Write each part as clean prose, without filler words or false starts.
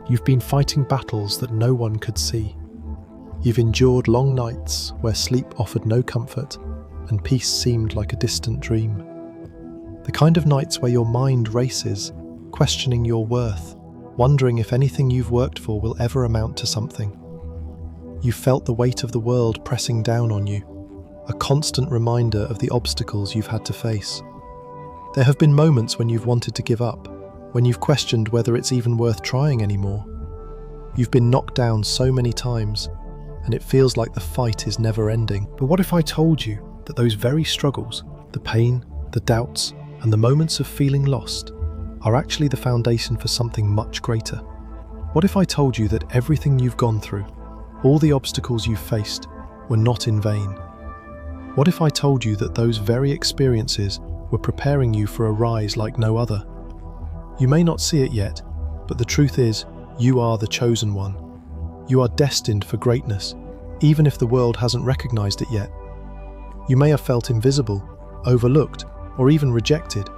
You've been fighting battles that no one could see. You've endured long nights where sleep offered no comfort and peace seemed like a distant dream. The kind of nights where your mind races, questioning your worth, wondering if anything you've worked for will ever amount to something. You've felt the weight of the world pressing down on you, a constant reminder of the obstacles you've had to face. There have been moments when you've wanted to give up, when you've questioned whether it's even worth trying anymore. You've been knocked down so many times, and it feels like the fight is never ending. But what if I told you that those very struggles, the pain, the doubts, and the moments of feeling lost, are actually the foundation for something much greater? What if I told you that everything you've gone through, all the obstacles you've faced, were not in vain? What if I told you that those very experiences were preparing you for a rise like no other? You may not see it yet, but the truth is, you are the chosen one. You are destined for greatness, even if the world hasn't recognized it yet. You may have felt invisible, overlooked, or even rejected,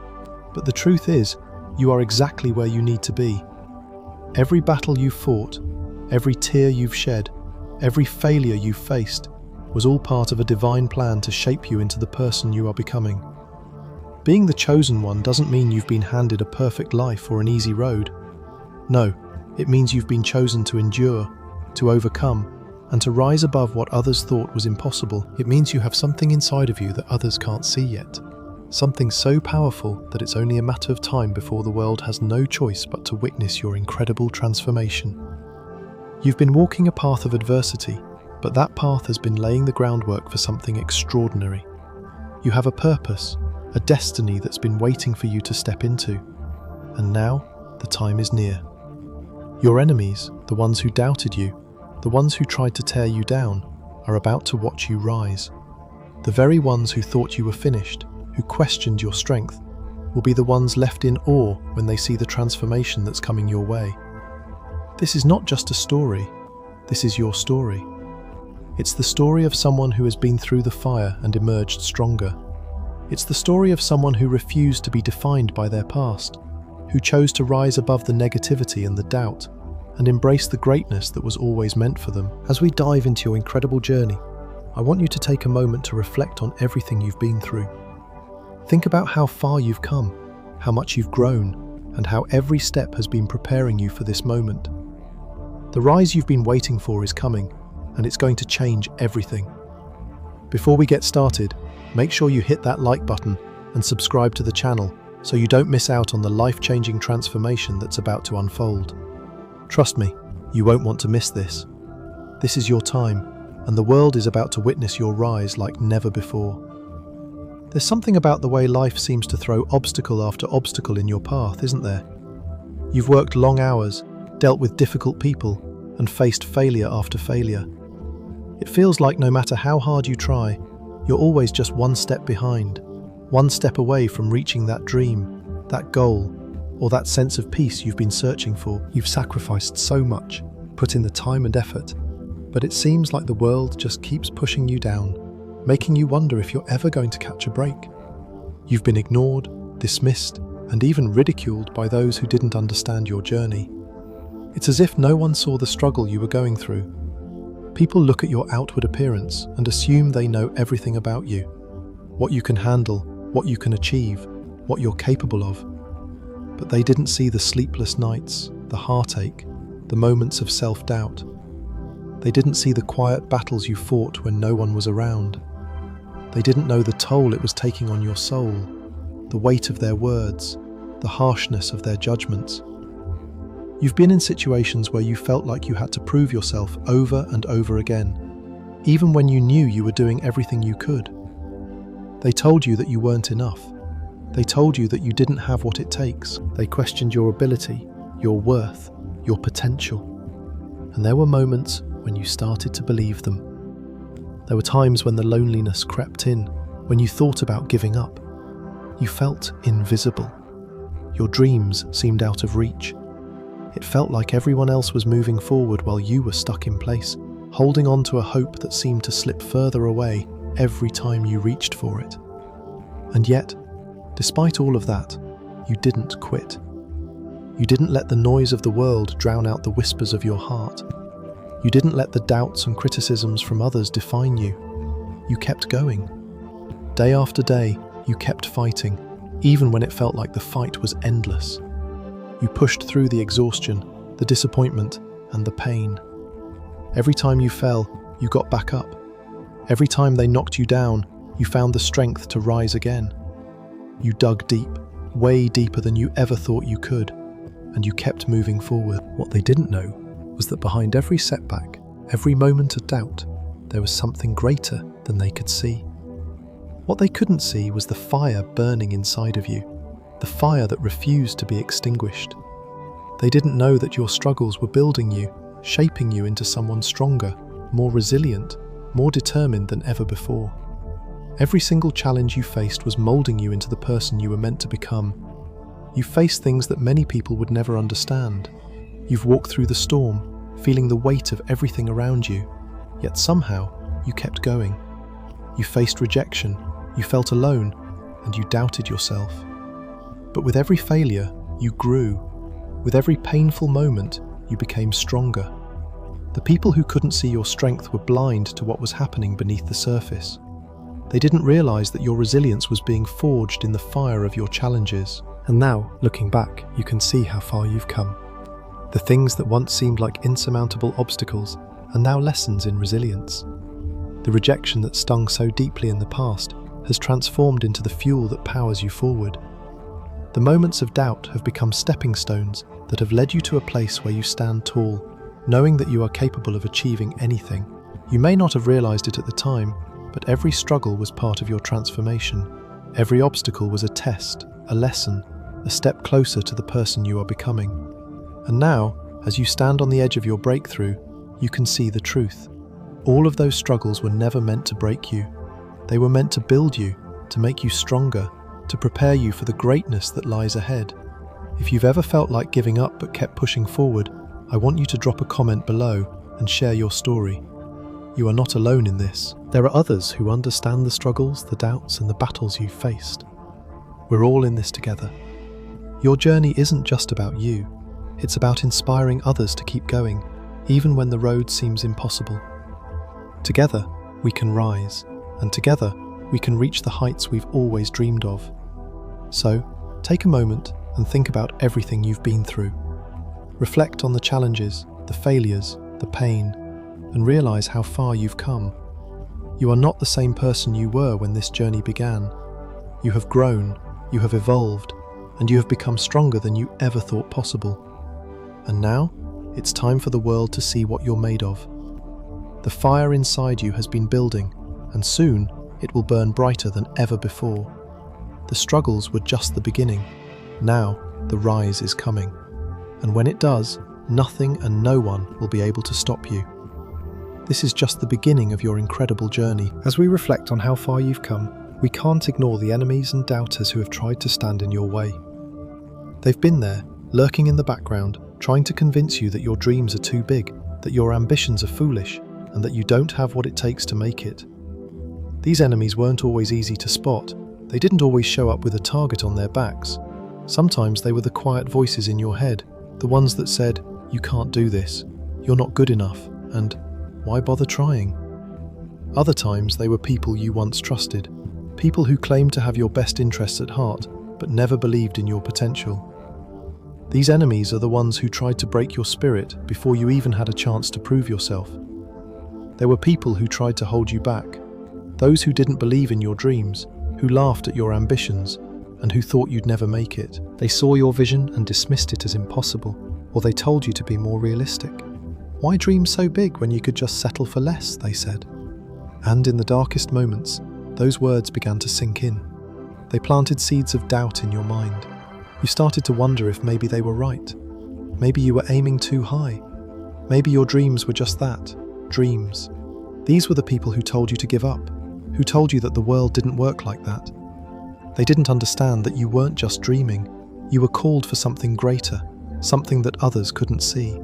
but the truth is, you are exactly where you need to be. Every battle you've fought, every tear you've shed, every failure you've faced, was all part of a divine plan to shape you into the person you are becoming. Being the chosen one doesn't mean you've been handed a perfect life or an easy road. No, it means you've been chosen to endure, to overcome, and to rise above what others thought was impossible. It means you have something inside of you that others can't see yet. Something so powerful that it's only a matter of time before the world has no choice but to witness your incredible transformation. You've been walking a path of adversity, but that path has been laying the groundwork for something extraordinary. You have a purpose, a destiny that's been waiting for you to step into. And now, the time is near. Your enemies, the ones who doubted you, the ones who tried to tear you down, are about to watch you rise. The very ones who thought you were finished, who questioned your strength, will be the ones left in awe when they see the transformation that's coming your way. This is not just a story, this is your story. It's the story of someone who has been through the fire and emerged stronger. It's the story of someone who refused to be defined by their past, who chose to rise above the negativity and the doubt, and embrace the greatness that was always meant for them. As we dive into your incredible journey, I want you to take a moment to reflect on everything you've been through. Think about how far you've come, how much you've grown, and how every step has been preparing you for this moment. The rise you've been waiting for is coming, and it's going to change everything. Before we get started, make sure you hit that like button and subscribe to the channel so you don't miss out on the life-changing transformation that's about to unfold. Trust me, you won't want to miss this. This is your time, and the world is about to witness your rise like never before. There's something about the way life seems to throw obstacle after obstacle in your path, isn't there? You've worked long hours, dealt with difficult people, and faced failure after failure. It feels like no matter how hard you try, you're always just one step behind, one step away from reaching that dream, that goal, or that sense of peace you've been searching for. You've sacrificed so much, put in the time and effort, but it seems like the world just keeps pushing you down, making you wonder if you're ever going to catch a break. You've been ignored, dismissed, and even ridiculed by those who didn't understand your journey. It's as if no one saw the struggle you were going through. People look at your outward appearance and assume they know everything about you, what you can handle, what you can achieve, what you're capable of. But they didn't see the sleepless nights, the heartache, the moments of self-doubt. They didn't see the quiet battles you fought when no one was around. They didn't know the toll it was taking on your soul, the weight of their words, the harshness of their judgments. You've been in situations where you felt like you had to prove yourself over and over again, even when you knew you were doing everything you could. They told you that you weren't enough. They told you that you didn't have what it takes. They questioned your ability, your worth, your potential. And there were moments when you started to believe them. There were times when the loneliness crept in, when you thought about giving up. You felt invisible. Your dreams seemed out of reach. It felt like everyone else was moving forward while you were stuck in place, holding on to a hope that seemed to slip further away every time you reached for it. And yet, despite all of that, you didn't quit. You didn't let the noise of the world drown out the whispers of your heart. You didn't let the doubts and criticisms from others define you. You kept going. Day after day, you kept fighting, even when it felt like the fight was endless. You pushed through the exhaustion, the disappointment, and the pain. Every time you fell, you got back up. Every time they knocked you down, you found the strength to rise again. You dug deep, way deeper than you ever thought you could, and you kept moving forward. What they didn't know was that behind every setback, every moment of doubt, there was something greater than they could see. What they couldn't see was the fire burning inside of you, the fire that refused to be extinguished. They didn't know that your struggles were building you, shaping you into someone stronger, more resilient, more determined than ever before. Every single challenge you faced was molding you into the person you were meant to become. You faced things that many people would never understand. You've walked through the storm, feeling the weight of everything around you, yet somehow you kept going. You faced rejection, you felt alone, and you doubted yourself. But with every failure, you grew. With every painful moment, you became stronger. The people who couldn't see your strength were blind to what was happening beneath the surface. They didn't realize that your resilience was being forged in the fire of your challenges. And now, looking back, you can see how far you've come. The things that once seemed like insurmountable obstacles are now lessons in resilience. The rejection that stung so deeply in the past has transformed into the fuel that powers you forward. The moments of doubt have become stepping stones that have led you to a place where you stand tall, knowing that you are capable of achieving anything. You may not have realized it at the time, but every struggle was part of your transformation. Every obstacle was a test, a lesson, a step closer to the person you are becoming. And now, as you stand on the edge of your breakthrough, you can see the truth. All of those struggles were never meant to break you. They were meant to build you, to make you stronger, to prepare you for the greatness that lies ahead. If you've ever felt like giving up but kept pushing forward, I want you to drop a comment below and share your story. You are not alone in this. There are others who understand the struggles, the doubts, and the battles you've faced. We're all in this together. Your journey isn't just about you. It's about inspiring others to keep going, even when the road seems impossible. Together, we can rise, and together, we can reach the heights we've always dreamed of. So, take a moment and think about everything you've been through. Reflect on the challenges, the failures, the pain, and realize how far you've come. You are not the same person you were when this journey began. You have grown, you have evolved, and you have become stronger than you ever thought possible. And now, it's time for the world to see what you're made of. The fire inside you has been building, and soon it will burn brighter than ever before. The struggles were just the beginning. Now, the rise is coming. And when it does, nothing and no one will be able to stop you. This is just the beginning of your incredible journey. As we reflect on how far you've come, we can't ignore the enemies and doubters who have tried to stand in your way. They've been there, lurking in the background, trying to convince you that your dreams are too big, that your ambitions are foolish, and that you don't have what it takes to make it. These enemies weren't always easy to spot. They didn't always show up with a target on their backs. Sometimes they were the quiet voices in your head, the ones that said, "You can't do this, you're not good enough," and "Why bother trying?" Other times they were people you once trusted, people who claimed to have your best interests at heart, but never believed in your potential. These enemies are the ones who tried to break your spirit before you even had a chance to prove yourself. There were people who tried to hold you back, those who didn't believe in your dreams, who laughed at your ambitions, and who thought you'd never make it. They saw your vision and dismissed it as impossible, or they told you to be more realistic. "Why dream so big when you could just settle for less?" they said. And in the darkest moments, those words began to sink in. They planted seeds of doubt in your mind. You started to wonder if maybe they were right. Maybe you were aiming too high. Maybe your dreams were just that, dreams. These were the people who told you to give up, who told you that the world didn't work like that. They didn't understand that you weren't just dreaming. You were called for something greater, something that others couldn't see.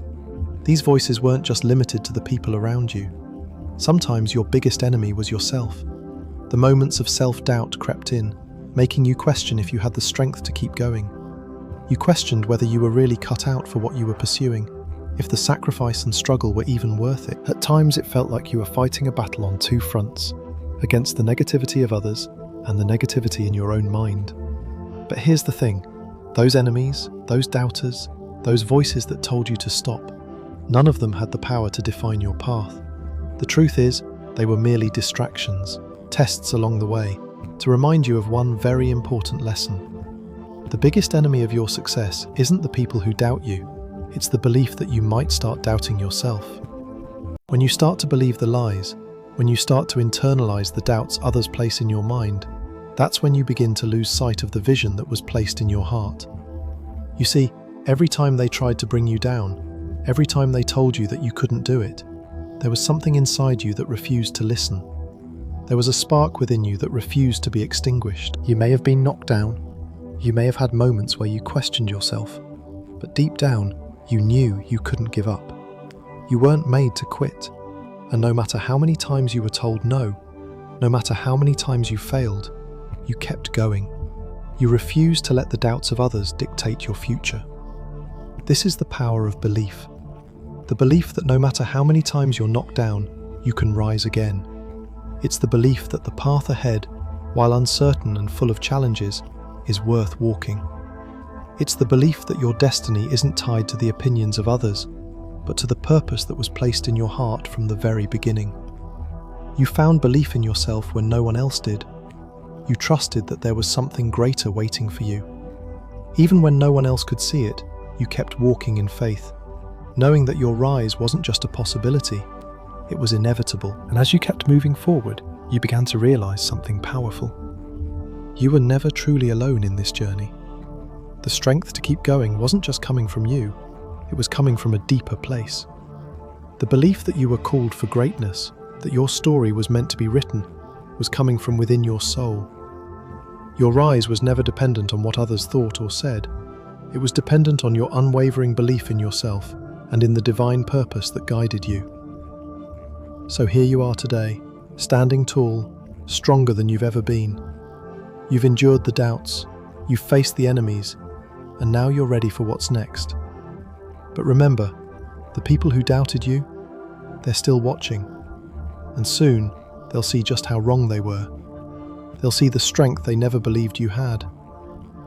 These voices weren't just limited to the people around you. Sometimes your biggest enemy was yourself. The moments of self-doubt crept in, making you question if you had the strength to keep going. You questioned whether you were really cut out for what you were pursuing, if the sacrifice and struggle were even worth it. At times it felt like you were fighting a battle on two fronts, against the negativity of others and the negativity in your own mind. But here's the thing, those enemies, those doubters, those voices that told you to stop, none of them had the power to define your path. The truth is, they were merely distractions, tests along the way, to remind you of one very important lesson. The biggest enemy of your success isn't the people who doubt you, it's the belief that you might start doubting yourself. When you start to believe the lies, when you start to internalize the doubts others place in your mind, that's when you begin to lose sight of the vision that was placed in your heart. You see, every time they tried to bring you down, every time they told you that you couldn't do it, there was something inside you that refused to listen. There was a spark within you that refused to be extinguished. You may have been knocked down. You may have had moments where you questioned yourself. But deep down, you knew you couldn't give up. You weren't made to quit. And no matter how many times you were told no, no matter how many times you failed, you kept going. You refused to let the doubts of others dictate your future. This is the power of belief. The belief that no matter how many times you're knocked down, you can rise again. It's the belief that the path ahead, while uncertain and full of challenges, is worth walking. It's the belief that your destiny isn't tied to the opinions of others, but to the purpose that was placed in your heart from the very beginning. You found belief in yourself when no one else did. You trusted that there was something greater waiting for you. Even when no one else could see it, you kept walking in faith, knowing that your rise wasn't just a possibility, it was inevitable. And as you kept moving forward, you began to realize something powerful. You were never truly alone in this journey. The strength to keep going wasn't just coming from you, it was coming from a deeper place. The belief that you were called for greatness, that your story was meant to be written, was coming from within your soul. Your rise was never dependent on what others thought or said. It was dependent on your unwavering belief in yourself and in the divine purpose that guided you. So here you are today, standing tall, stronger than you've ever been. You've endured the doubts, you've faced the enemies, and now you're ready for what's next. But remember, the people who doubted you, they're still watching. And soon, they'll see just how wrong they were. They'll see the strength they never believed you had.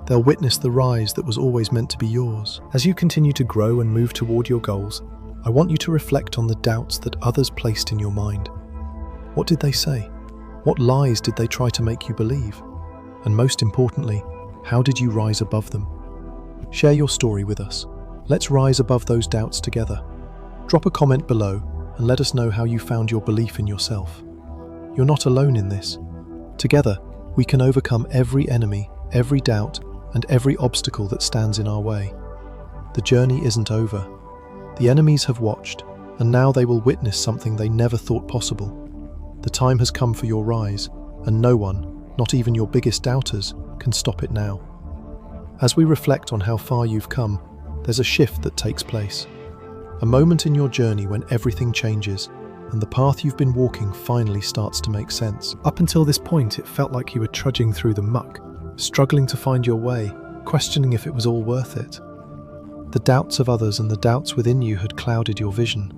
They'll witness the rise that was always meant to be yours. As you continue to grow and move toward your goals, I want you to reflect on the doubts that others placed in your mind. What did they say? What lies did they try to make you believe? And most importantly, how did you rise above them? Share your story with us. Let's rise above those doubts together. Drop a comment below and let us know how you found your belief in yourself. You're not alone in this. Together, we can overcome every enemy, every doubt, and every obstacle that stands in our way. The journey isn't over. The enemies have watched, and now they will witness something they never thought possible. The time has come for your rise, and no one, not even your biggest doubters, can stop it now. As we reflect on how far you've come, there's a shift that takes place. A moment in your journey when everything changes, and the path you've been walking finally starts to make sense. Up until this point, it felt like you were trudging through the muck, struggling to find your way, questioning if it was all worth it. The doubts of others and the doubts within you had clouded your vision.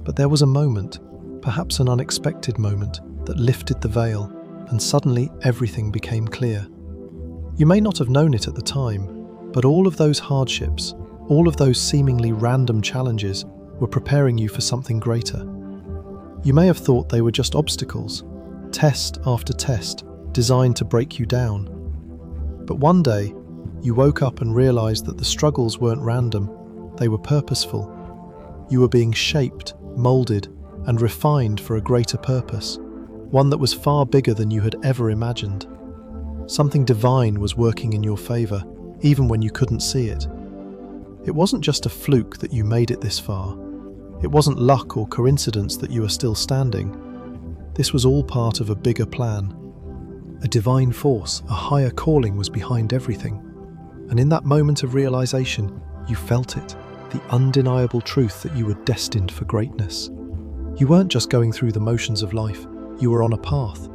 But there was a moment, perhaps an unexpected moment, that lifted the veil, and suddenly everything became clear. You may not have known it at the time, but all of those hardships, all of those seemingly random challenges, were preparing you for something greater. You may have thought they were just obstacles, test after test, designed to break you down. But one day, you woke up and realized that the struggles weren't random, they were purposeful. You were being shaped, molded, and refined for a greater purpose, one that was far bigger than you had ever imagined. Something divine was working in your favor, even when you couldn't see it. It wasn't just a fluke that you made it this far. It wasn't luck or coincidence that you are still standing. This was all part of a bigger plan. A divine force, a higher calling was behind everything. And in that moment of realization, you felt it, the undeniable truth that you were destined for greatness. You weren't just going through the motions of life, you were on a path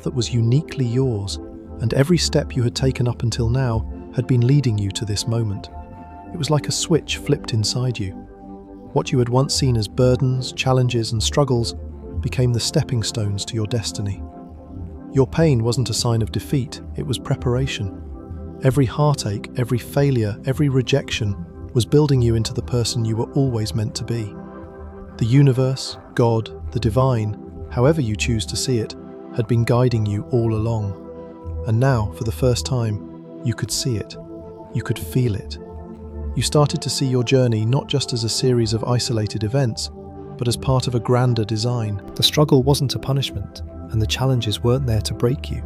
that was uniquely yours, and every step you had taken up until now had been leading you to this moment. It was like a switch flipped inside you. What you had once seen as burdens, challenges, and struggles became the stepping stones to your destiny. Your pain wasn't a sign of defeat, it was preparation. Every heartache, every failure, every rejection was building you into the person you were always meant to be. The universe, God, the divine, however you choose to see it, had been guiding you all along. And now, for the first time, you could see it. You could feel it. You started to see your journey not just as a series of isolated events, but as part of a grander design. The struggle wasn't a punishment, and the challenges weren't there to break you.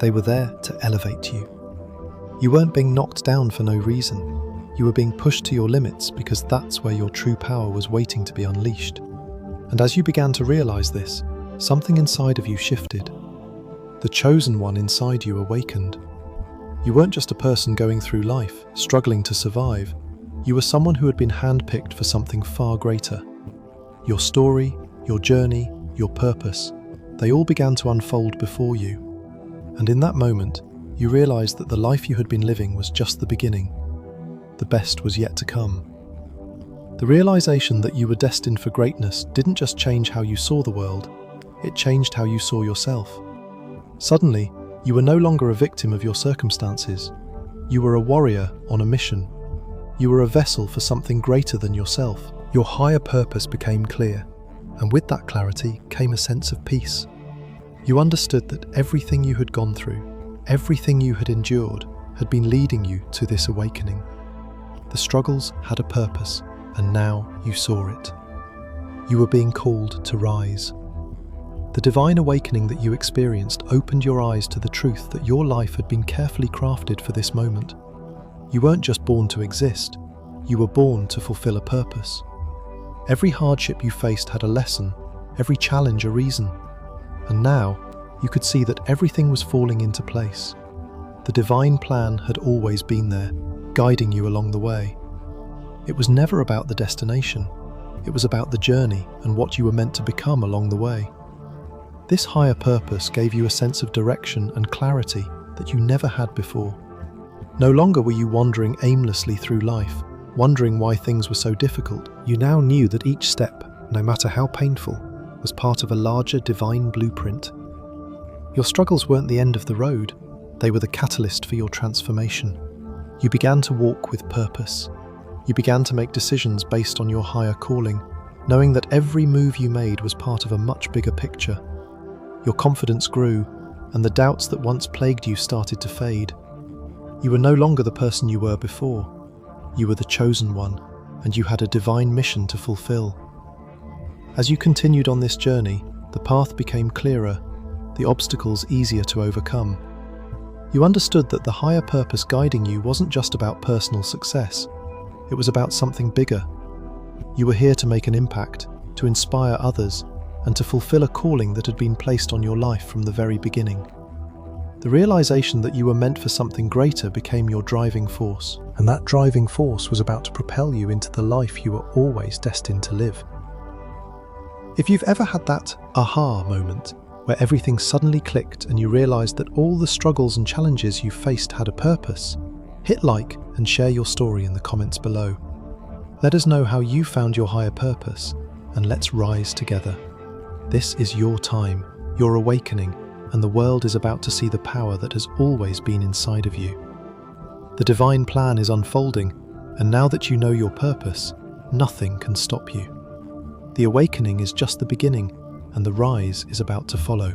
They were there to elevate you. You weren't being knocked down for no reason. You were being pushed to your limits because that's where your true power was waiting to be unleashed. And as you began to realize this, something inside of you shifted. The chosen one inside you awakened. You weren't just a person going through life, struggling to survive. You were someone who had been handpicked for something far greater. Your story, your journey, your purpose, they all began to unfold before you. And in that moment, you realized that the life you had been living was just the beginning. The best was yet to come. The realization that you were destined for greatness didn't just change how you saw the world, it changed how you saw yourself. Suddenly, you were no longer a victim of your circumstances. You were a warrior on a mission. You were a vessel for something greater than yourself. Your higher purpose became clear, and with that clarity came a sense of peace. You understood that everything you had gone through, everything you had endured, had been leading you to this awakening. The struggles had a purpose, and now you saw it. You were being called to rise. The divine awakening that you experienced opened your eyes to the truth that your life had been carefully crafted for this moment. You weren't just born to exist, you were born to fulfill a purpose. Every hardship you faced had a lesson, every challenge a reason. And now, you could see that everything was falling into place. The divine plan had always been there, guiding you along the way. It was never about the destination. It was about the journey and what you were meant to become along the way. This higher purpose gave you a sense of direction and clarity that you never had before. No longer were you wandering aimlessly through life, wondering why things were so difficult. You now knew that each step, no matter how painful, was part of a larger divine blueprint. Your struggles weren't the end of the road, they were the catalyst for your transformation. You began to walk with purpose. You began to make decisions based on your higher calling, knowing that every move you made was part of a much bigger picture. Your confidence grew, and the doubts that once plagued you started to fade. You were no longer the person you were before. You were the chosen one, and you had a divine mission to fulfill. As you continued on this journey, the path became clearer, the obstacles easier to overcome. You understood that the higher purpose guiding you wasn't just about personal success. It was about something bigger. You were here to make an impact, to inspire others, and to fulfill a calling that had been placed on your life from the very beginning. The realization that you were meant for something greater became your driving force, and that driving force was about to propel you into the life you were always destined to live. If you've ever had that aha moment, where everything suddenly clicked and you realized that all the struggles and challenges you faced had a purpose, hit like and share your story in the comments below. Let us know how you found your higher purpose, and let's rise together. This is your time, your awakening, and the world is about to see the power that has always been inside of you. The divine plan is unfolding, and now that you know your purpose, nothing can stop you. The awakening is just the beginning, and the rise is about to follow.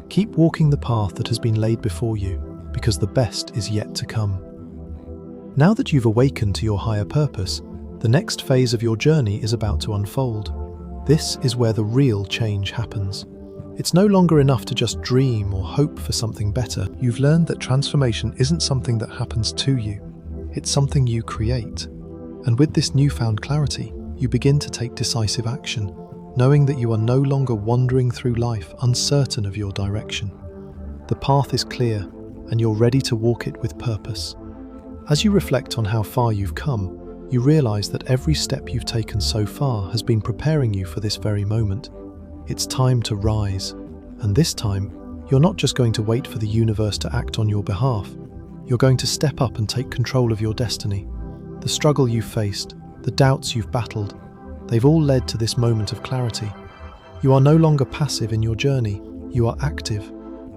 Keep walking the path that has been laid before you, because the best is yet to come. Now that you've awakened to your higher purpose, the next phase of your journey is about to unfold. This is where the real change happens. It's no longer enough to just dream or hope for something better. You've learned that transformation isn't something that happens to you. It's something you create. And with this newfound clarity, you begin to take decisive action, knowing that you are no longer wandering through life uncertain of your direction. The path is clear, and you're ready to walk it with purpose. As you reflect on how far you've come, you realize that every step you've taken so far has been preparing you for this very moment. It's time to rise, and this time, you're not just going to wait for the universe to act on your behalf. You're going to step up and take control of your destiny. The struggle you've faced, the doubts you've battled, they've all led to this moment of clarity. You are no longer passive in your journey, you are active.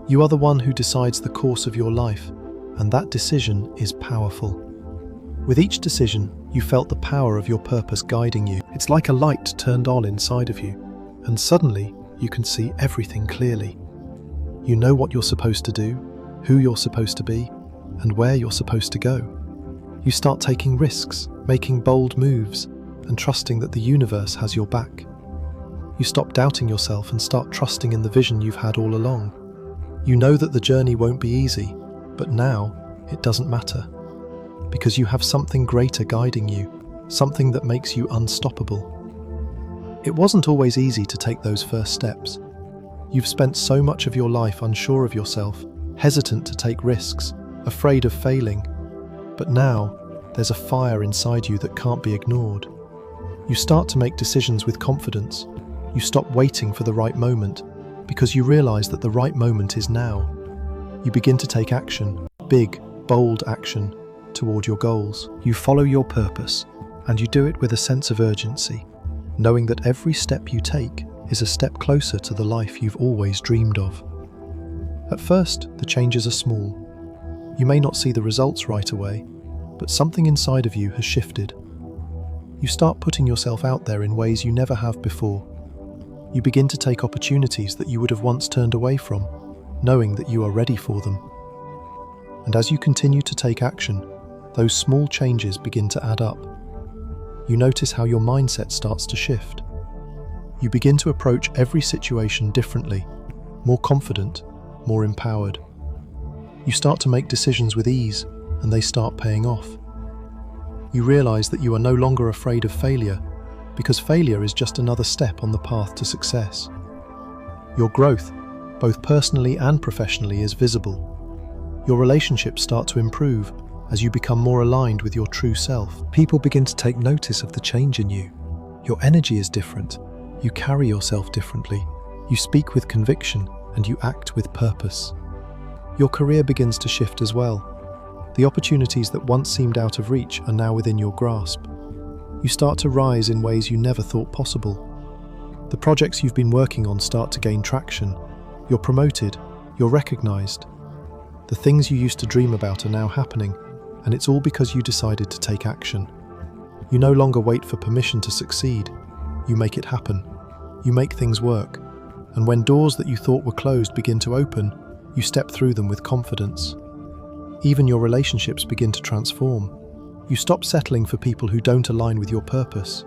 You are the one who decides the course of your life, and that decision is powerful. With each decision, you felt the power of your purpose guiding you. It's like a light turned on inside of you, and suddenly you can see everything clearly. You know what you're supposed to do, who you're supposed to be, and where you're supposed to go. You start taking risks, making bold moves, and trusting that the universe has your back. You stop doubting yourself and start trusting in the vision you've had all along. You know that the journey won't be easy, but now it doesn't matter, because you have something greater guiding you, something that makes you unstoppable. It wasn't always easy to take those first steps. You've spent so much of your life unsure of yourself, hesitant to take risks, afraid of failing. But now, there's a fire inside you that can't be ignored. You start to make decisions with confidence. You stop waiting for the right moment, because you realize that the right moment is now. You begin to take action, big, bold action, toward your goals. You follow your purpose, and you do it with a sense of urgency, knowing that every step you take is a step closer to the life you've always dreamed of. At first, the changes are small. You may not see the results right away, but something inside of you has shifted. You start putting yourself out there in ways you never have before. You begin to take opportunities that you would have once turned away from, knowing that you are ready for them. And as you continue to take action, those small changes begin to add up. You notice how your mindset starts to shift. You begin to approach every situation differently, more confident, more empowered. You start to make decisions with ease, and they start paying off. You realize that you are no longer afraid of failure, because failure is just another step on the path to success. Your growth, both personally and professionally, is visible. Your relationships start to improve as you become more aligned with your true self. People begin to take notice of the change in you. Your energy is different. You carry yourself differently. You speak with conviction, and you act with purpose. Your career begins to shift as well. The opportunities that once seemed out of reach are now within your grasp. You start to rise in ways you never thought possible. The projects you've been working on start to gain traction. You're promoted, you're recognized. The things you used to dream about are now happening, and it's all because you decided to take action. You no longer wait for permission to succeed. You make it happen. You make things work. And when doors that you thought were closed begin to open, you step through them with confidence. Even your relationships begin to transform. You stop settling for people who don't align with your purpose.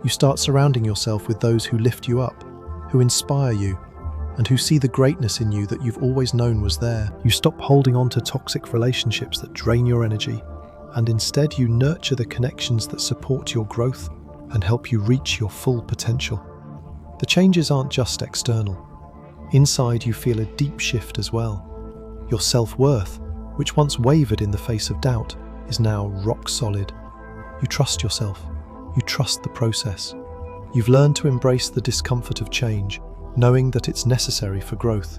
You start surrounding yourself with those who lift you up, who inspire you, and who see the greatness in you that you've always known was there. You stop holding on to toxic relationships that drain your energy, and instead you nurture the connections that support your growth and help you reach your full potential. The changes aren't just external. Inside you feel a deep shift as well. Your self-worth, which once wavered in the face of doubt, is now rock solid. You trust yourself. You trust the process. You've learned to embrace the discomfort of change, knowing that it's necessary for growth.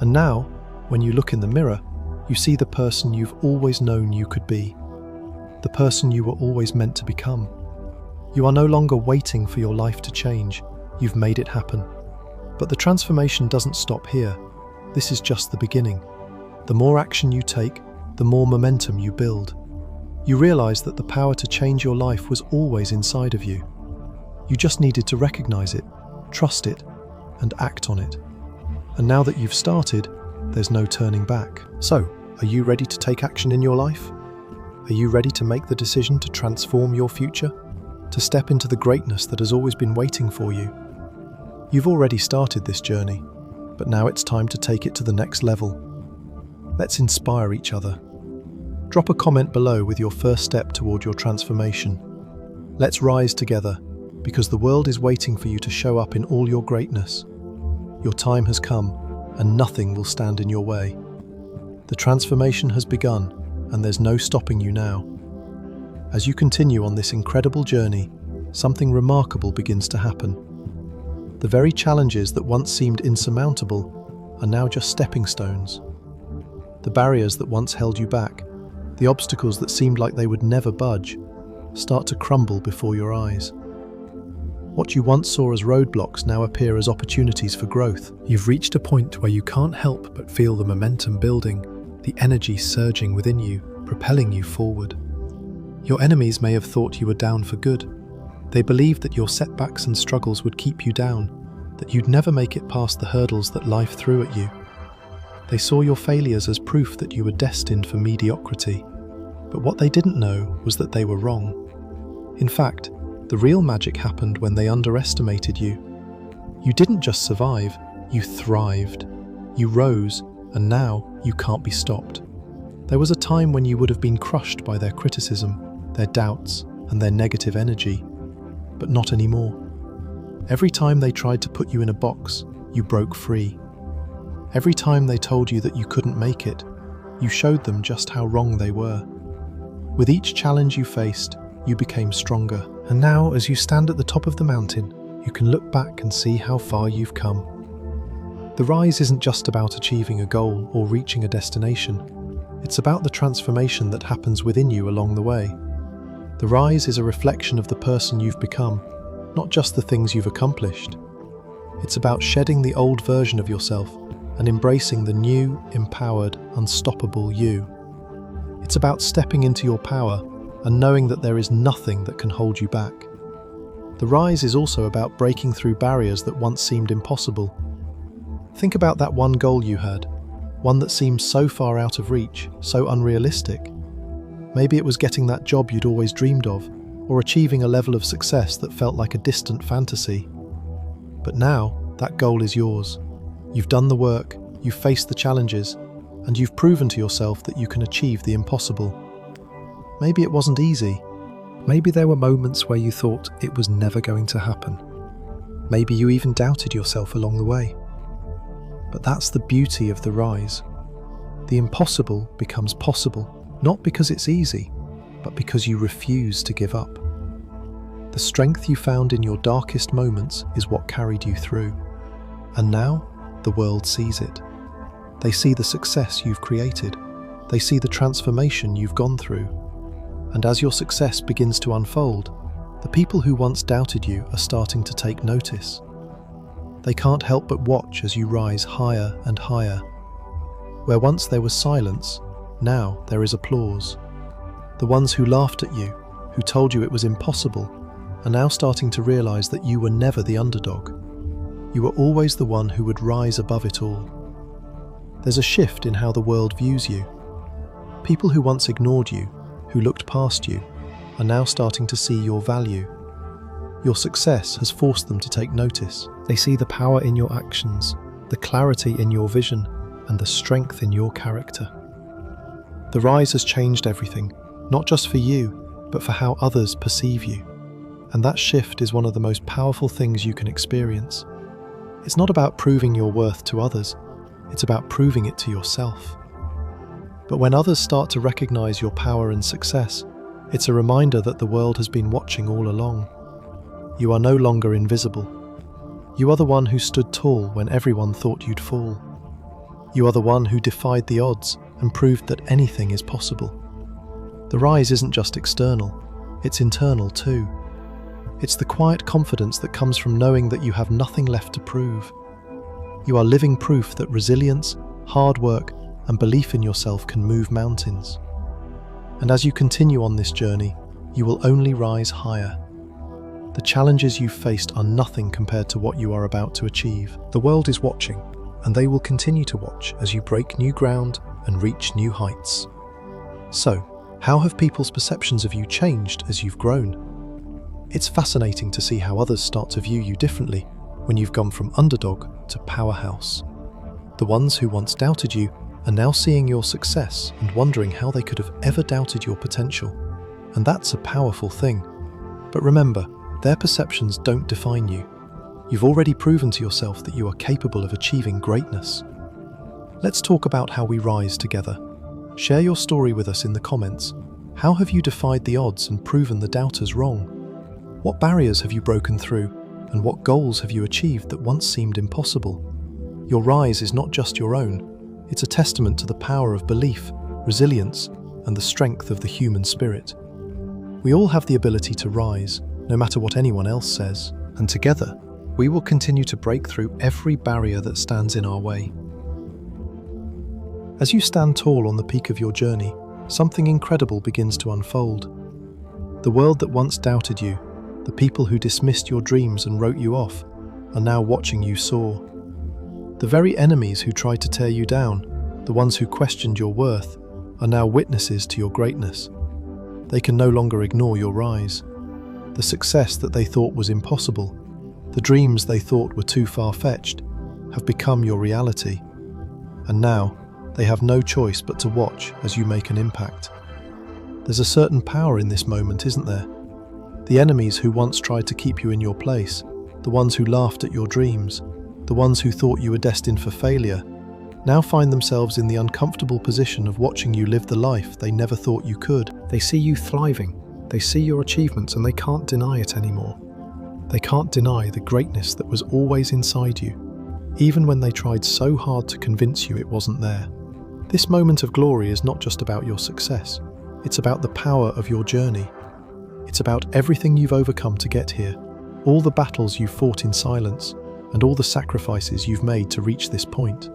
And now, when you look in the mirror, you see the person you've always known you could be, the person you were always meant to become. You are no longer waiting for your life to change. You've made it happen. But the transformation doesn't stop here. This is just the beginning. The more action you take, the more momentum you build. You realize that the power to change your life was always inside of you. You just needed to recognize it, trust it, and act on it. And now that you've started, there's no turning back. So, are you ready to take action in your life? Are you ready to make the decision to transform your future? To step into the greatness that has always been waiting for you? You've already started this journey, but now it's time to take it to the next level. Let's inspire each other. Drop a comment below with your first step toward your transformation. Let's rise together, because the world is waiting for you to show up in all your greatness. Your time has come, and nothing will stand in your way. The transformation has begun, and there's no stopping you now. As you continue on this incredible journey, something remarkable begins to happen. The very challenges that once seemed insurmountable are now just stepping stones. The barriers that once held you back, the obstacles that seemed like they would never budge, start to crumble before your eyes. What you once saw as roadblocks now appear as opportunities for growth. You've reached a point where you can't help but feel the momentum building, the energy surging within you, propelling you forward. Your enemies may have thought you were down for good. They believed that your setbacks and struggles would keep you down, that you'd never make it past the hurdles that life threw at you. They saw your failures as proof that you were destined for mediocrity. But what they didn't know was that they were wrong. In fact, the real magic happened when they underestimated you. You didn't just survive, you thrived. You rose, and now you can't be stopped. There was a time when you would have been crushed by their criticism, their doubts, and their negative energy, but not anymore. Every time they tried to put you in a box, you broke free. Every time they told you that you couldn't make it, you showed them just how wrong they were. With each challenge you faced, you became stronger. And now, as you stand at the top of the mountain, you can look back and see how far you've come. The rise isn't just about achieving a goal or reaching a destination. It's about the transformation that happens within you along the way. The rise is a reflection of the person you've become, not just the things you've accomplished. It's about shedding the old version of yourself and embracing the new, empowered, unstoppable you. It's about stepping into your power and knowing that there is nothing that can hold you back. The rise is also about breaking through barriers that once seemed impossible. Think about that one goal you had, one that seemed so far out of reach, so unrealistic. Maybe it was getting that job you'd always dreamed of, or achieving a level of success that felt like a distant fantasy. But now, that goal is yours. You've done the work, you've faced the challenges, and you've proven to yourself that you can achieve the impossible. Maybe it wasn't easy. Maybe there were moments where you thought it was never going to happen. Maybe you even doubted yourself along the way. But that's the beauty of the rise. The impossible becomes possible, not because it's easy, but because you refuse to give up. The strength you found in your darkest moments is what carried you through. And now, the world sees it. They see the success you've created. They see the transformation you've gone through. And as your success begins to unfold, the people who once doubted you are starting to take notice. They can't help but watch as you rise higher and higher. Where once there was silence, now there is applause. The ones who laughed at you, who told you it was impossible, are now starting to realize that you were never the underdog. You were always the one who would rise above it all. There's a shift in how the world views you. People who once ignored you, who looked past you, are now starting to see your value. Your success has forced them to take notice. They see the power in your actions, the clarity in your vision, and the strength in your character. The rise has changed everything, not just for you, but for how others perceive you. And that shift is one of the most powerful things you can experience. It's not about proving your worth to others, it's about proving it to yourself. But when others start to recognize your power and success, it's a reminder that the world has been watching all along. You are no longer invisible. You are the one who stood tall when everyone thought you'd fall. You are the one who defied the odds and proved that anything is possible. The rise isn't just external, it's internal too. It's the quiet confidence that comes from knowing that you have nothing left to prove. You are living proof that resilience, hard work, and belief in yourself can move mountains. And as you continue on this journey, you will only rise higher. The challenges you've faced are nothing compared to what you are about to achieve. The world is watching, and they will continue to watch as you break new ground and reach new heights. So, how have people's perceptions of you changed as you've grown? It's fascinating to see how others start to view you differently when you've gone from underdog to powerhouse. The ones who once doubted you are now seeing your success and wondering how they could have ever doubted your potential. And that's a powerful thing. But remember, their perceptions don't define you. You've already proven to yourself that you are capable of achieving greatness. Let's talk about how we rise together. Share your story with us in the comments. How have you defied the odds and proven the doubters wrong? What barriers have you broken through, and what goals have you achieved that once seemed impossible? Your rise is not just your own. It's a testament to the power of belief, resilience, and the strength of the human spirit. We all have the ability to rise, no matter what anyone else says, and together, we will continue to break through every barrier that stands in our way. As you stand tall on the peak of your journey, something incredible begins to unfold. The world that once doubted you, the people who dismissed your dreams and wrote you off, are now watching you soar. The very enemies who tried to tear you down, the ones who questioned your worth, are now witnesses to your greatness. They can no longer ignore your rise. The success that they thought was impossible, the dreams they thought were too far-fetched, have become your reality. And now, they have no choice but to watch as you make an impact. There's a certain power in this moment, isn't there? The enemies who once tried to keep you in your place, the ones who laughed at your dreams, the ones who thought you were destined for failure, now find themselves in the uncomfortable position of watching you live the life they never thought you could. They see you thriving, they see your achievements, and they can't deny it anymore. They can't deny the greatness that was always inside you, even when they tried so hard to convince you it wasn't there. This moment of glory is not just about your success, it's about the power of your journey. It's about everything you've overcome to get here, all the battles you've fought in silence, and all the sacrifices you've made to reach this point.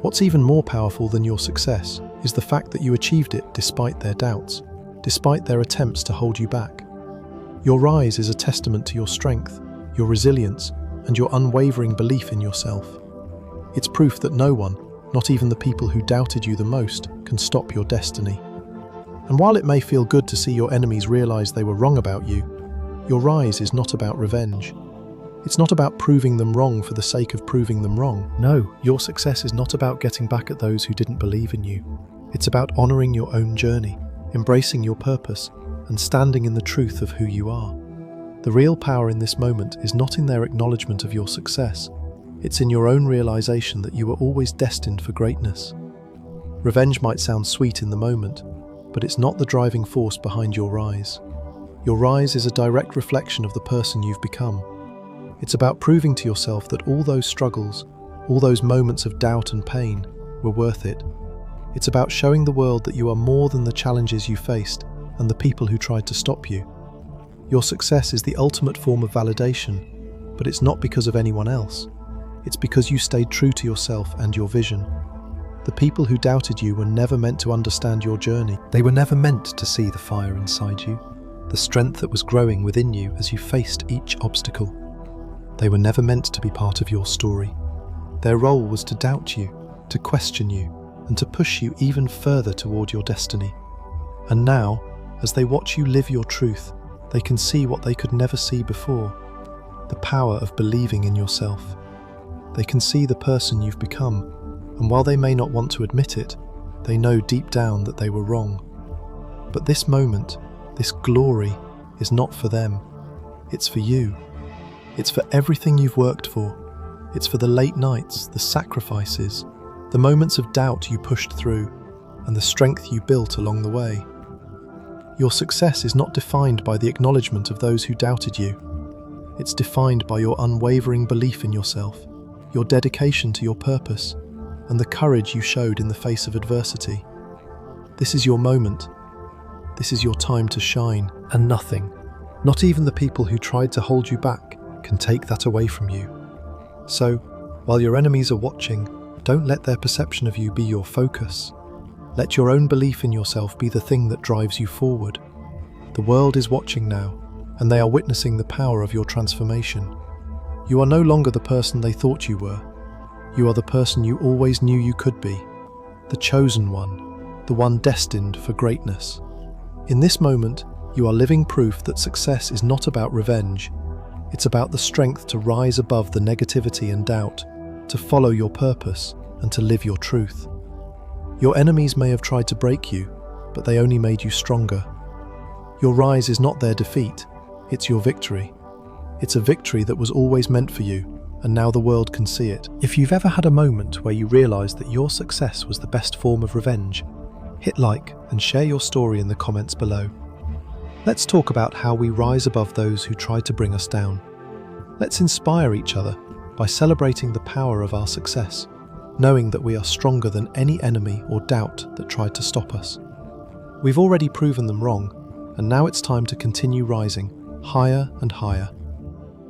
What's even more powerful than your success is the fact that you achieved it despite their doubts, despite their attempts to hold you back. Your rise is a testament to your strength, your resilience, and your unwavering belief in yourself. It's proof that no one, not even the people who doubted you the most, can stop your destiny. And while it may feel good to see your enemies realize they were wrong about you, your rise is not about revenge. It's not about proving them wrong for the sake of proving them wrong. No, your success is not about getting back at those who didn't believe in you. It's about honoring your own journey, embracing your purpose, and standing in the truth of who you are. The real power in this moment is not in their acknowledgement of your success. It's in your own realization that you were always destined for greatness. Revenge might sound sweet in the moment, but it's not the driving force behind your rise. Your rise is a direct reflection of the person you've become. It's about proving to yourself that all those struggles, all those moments of doubt and pain, were worth it. It's about showing the world that you are more than the challenges you faced and the people who tried to stop you. Your success is the ultimate form of validation, but it's not because of anyone else. It's because you stayed true to yourself and your vision. The people who doubted you were never meant to understand your journey. They were never meant to see the fire inside you, the strength that was growing within you as you faced each obstacle. They were never meant to be part of your story. Their role was to doubt you, to question you, and to push you even further toward your destiny. And now, as they watch you live your truth, they can see what they could never see before: the power of believing in yourself. They can see the person you've become, and while they may not want to admit it, they know deep down that they were wrong. But this moment, this glory, is not for them. It's for you. It's for everything you've worked for. It's for the late nights, the sacrifices, the moments of doubt you pushed through, and the strength you built along the way. Your success is not defined by the acknowledgement of those who doubted you. It's defined by your unwavering belief in yourself, your dedication to your purpose, and the courage you showed in the face of adversity. This is your moment. This is your time to shine, and nothing, not even the people who tried to hold you back, can take that away from you. So, while your enemies are watching, don't let their perception of you be your focus. Let your own belief in yourself be the thing that drives you forward. The world is watching now, and they are witnessing the power of your transformation. You are no longer the person they thought you were. You are the person you always knew you could be, the chosen one, the one destined for greatness. In this moment, you are living proof that success is not about revenge. It's about the strength to rise above the negativity and doubt, to follow your purpose, and to live your truth. Your enemies may have tried to break you, but they only made you stronger. Your rise is not their defeat, it's your victory. It's a victory that was always meant for you, and now the world can see it. If you've ever had a moment where you realised that your success was the best form of revenge, hit like and share your story in the comments below. Let's talk about how we rise above those who try to bring us down. Let's inspire each other by celebrating the power of our success. knowing that we are stronger than any enemy or doubt that tried to stop us. We've already proven them wrong, and now it's time to continue rising, higher and higher.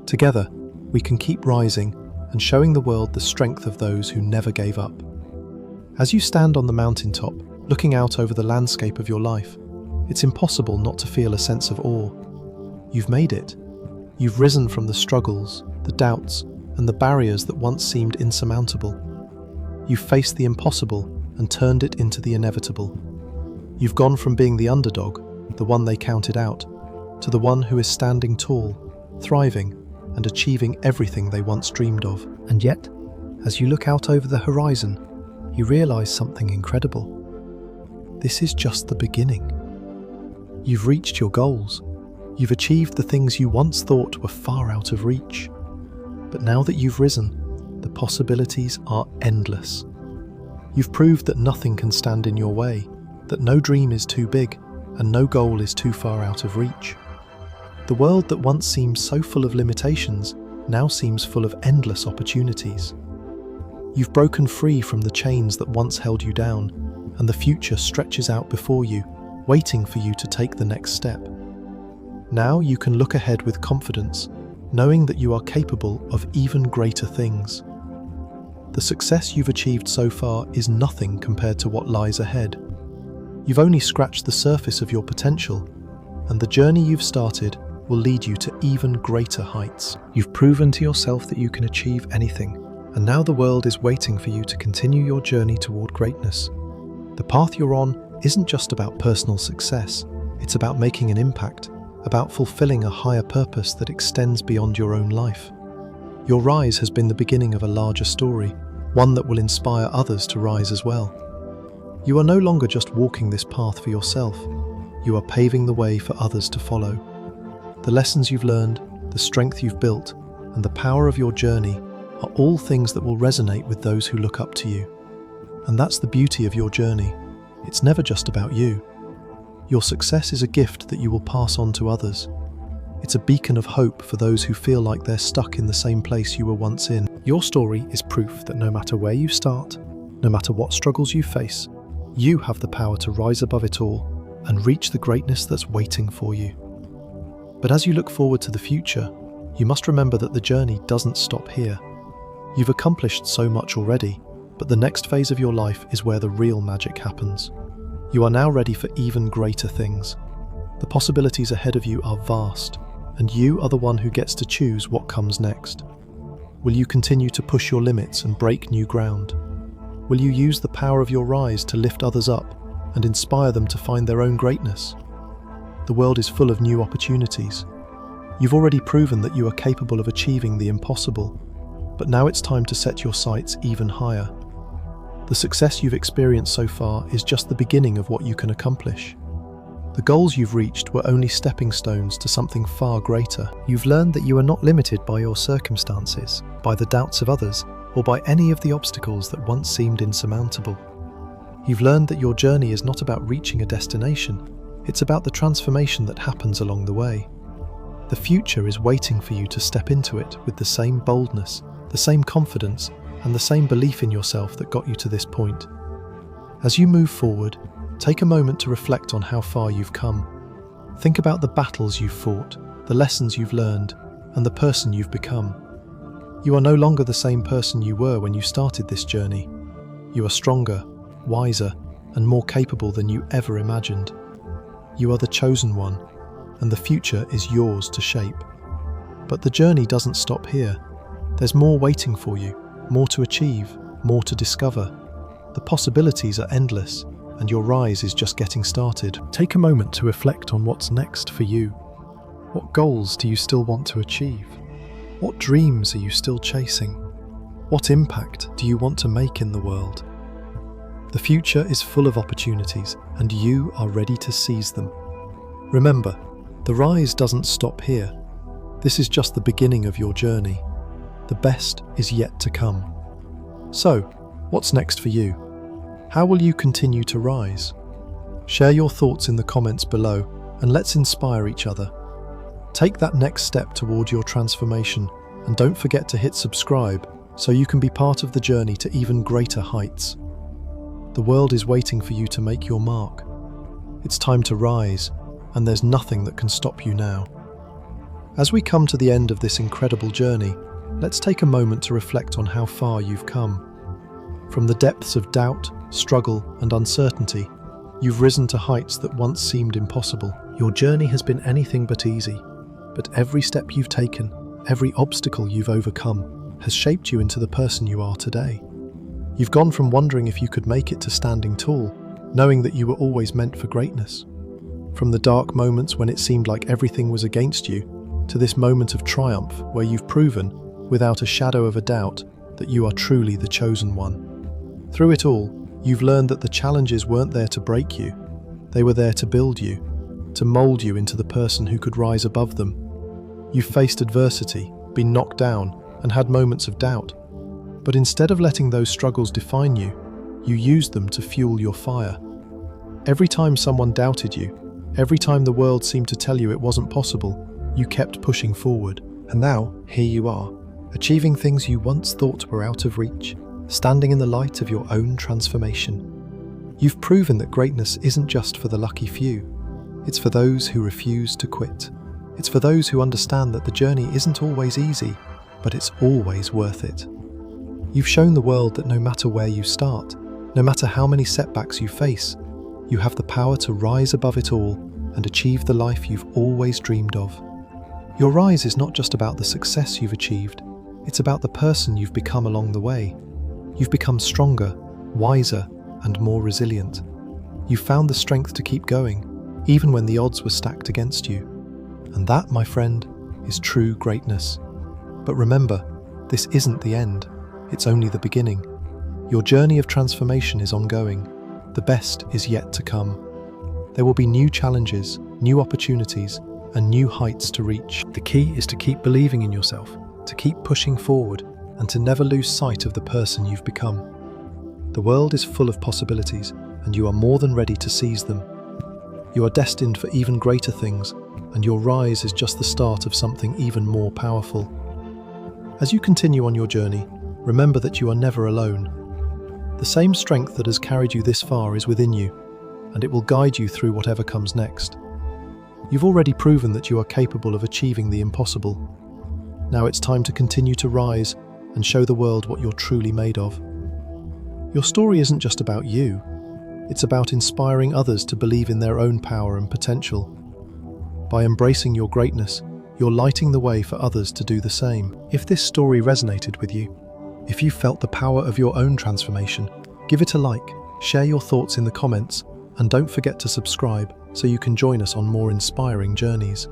Together, we can keep rising and showing the world the strength of those who never gave up. As you stand on the mountaintop, looking out over the landscape of your life, it's impossible not to feel a sense of awe. You've made it. You've risen from the struggles, the doubts, and the barriers that once seemed insurmountable. You've faced the impossible and turned it into the inevitable. You've gone from being the underdog, the one they counted out, to the one who is standing tall, thriving, and achieving everything they once dreamed of. And yet, as you look out over the horizon, you realize something incredible. This is just the beginning. You've reached your goals. You've achieved the things you once thought were far out of reach. But now that you've risen, the possibilities are endless. You've proved that nothing can stand in your way, that no dream is too big, and no goal is too far out of reach. The world that once seemed so full of limitations now seems full of endless opportunities. You've broken free from the chains that once held you down, and the future stretches out before you, waiting for you to take the next step. Now you can look ahead with confidence, knowing that you are capable of even greater things. The success you've achieved so far is nothing compared to what lies ahead. You've only scratched the surface of your potential, and the journey you've started will lead you to even greater heights. You've proven to yourself that you can achieve anything, and now the world is waiting for you to continue your journey toward greatness. The path you're on isn't just about personal success, it's about making an impact, about fulfilling a higher purpose that extends beyond your own life. Your rise has been the beginning of a larger story, one that will inspire others to rise as well. You are no longer just walking this path for yourself, you are paving the way for others to follow. The lessons you've learned, the strength you've built, and the power of your journey are all things that will resonate with those who look up to you. And that's the beauty of your journey. It's never just about you. Your success is a gift that you will pass on to others. It's a beacon of hope for those who feel like they're stuck in the same place you were once in. Your story is proof that no matter where you start, no matter what struggles you face, you have the power to rise above it all and reach the greatness that's waiting for you. But as you look forward to the future, you must remember that the journey doesn't stop here. You've accomplished so much already, but the next phase of your life is where the real magic happens. You are now ready for even greater things. The possibilities ahead of you are vast, and you are the one who gets to choose what comes next. Will you continue to push your limits and break new ground? Will you use the power of your rise to lift others up and inspire them to find their own greatness? The world is full of new opportunities. You've already proven that you are capable of achieving the impossible, but now it's time to set your sights even higher. The success you've experienced so far is just the beginning of what you can accomplish. The goals you've reached were only stepping stones to something far greater. You've learned that you are not limited by your circumstances, by the doubts of others, or by any of the obstacles that once seemed insurmountable. You've learned that your journey is not about reaching a destination, it's about the transformation that happens along the way. The future is waiting for you to step into it with the same boldness, the same confidence, and the same belief in yourself that got you to this point. As you move forward, take a moment to reflect on how far you've come. Think about the battles you've fought, the lessons you've learned, and the person you've become. You are no longer the same person you were when you started this journey. You are stronger, wiser, and more capable than you ever imagined. You are the chosen one, and the future is yours to shape. But the journey doesn't stop here. There's more waiting for you, more to achieve, more to discover. The possibilities are endless, and your rise is just getting started. Take a moment to reflect on what's next for you. What goals do you still want to achieve? What dreams are you still chasing? What impact do you want to make in the world? The future is full of opportunities, and you are ready to seize them. Remember, the rise doesn't stop here. This is just the beginning of your journey. The best is yet to come. So, what's next for you? How will you continue to rise? Share your thoughts in the comments below, and let's inspire each other. Take that next step toward your transformation, and don't forget to hit subscribe so you can be part of the journey to even greater heights. The world is waiting for you to make your mark. It's time to rise, and there's nothing that can stop you now. As we come to the end of this incredible journey, let's take a moment to reflect on how far you've come. From the depths of doubt, struggle, and uncertainty, you've risen to heights that once seemed impossible. Your journey has been anything but easy, but every step you've taken, every obstacle you've overcome, has shaped you into the person you are today. You've gone from wondering if you could make it to standing tall, knowing that you were always meant for greatness. From the dark moments when it seemed like everything was against you, to this moment of triumph where you've proven, without a shadow of a doubt, that you are truly the chosen one. Through it all, you've learned that the challenges weren't there to break you. They were there to build you, to mold you into the person who could rise above them. You've faced adversity, been knocked down, and had moments of doubt. But instead of letting those struggles define you, you used them to fuel your fire. Every time someone doubted you, every time the world seemed to tell you it wasn't possible, you kept pushing forward. And now, here you are, achieving things you once thought were out of reach, standing in the light of your own transformation. You've proven that greatness isn't just for the lucky few. It's for those who refuse to quit. It's for those who understand that the journey isn't always easy, but it's always worth it. You've shown the world that no matter where you start, no matter how many setbacks you face, you have the power to rise above it all and achieve the life you've always dreamed of. Your rise is not just about the success you've achieved, it's about the person you've become along the way. You've become stronger, wiser, and more resilient. You've found the strength to keep going, even when the odds were stacked against you. And that, my friend, is true greatness. But remember, this isn't the end. It's only the beginning. Your journey of transformation is ongoing. The best is yet to come. There will be new challenges, new opportunities, and new heights to reach. The key is to keep believing in yourself, to keep pushing forward, and to never lose sight of the person you've become. The world is full of possibilities, and you are more than ready to seize them. You are destined for even greater things, and your rise is just the start of something even more powerful. As you continue on your journey, remember that you are never alone. The same strength that has carried you this far is within you, and it will guide you through whatever comes next. You've already proven that you are capable of achieving the impossible. Now it's time to continue to rise and show the world what you're truly made of. Your story isn't just about you, it's about inspiring others to believe in their own power and potential. By embracing your greatness, you're lighting the way for others to do the same. If this story resonated with you, if you felt the power of your own transformation, give it a like, share your thoughts in the comments, and don't forget to subscribe so you can join us on more inspiring journeys.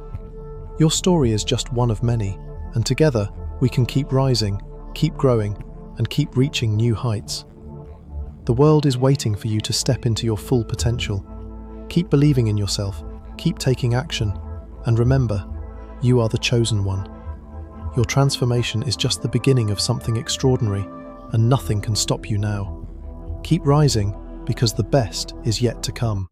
Your story is just one of many, and together we can keep rising, keep growing, and keep reaching new heights. The world is waiting for you to step into your full potential. Keep believing in yourself, keep taking action, and remember, you are the chosen one. Your transformation is just the beginning of something extraordinary, and nothing can stop you now. Keep rising, because the best is yet to come.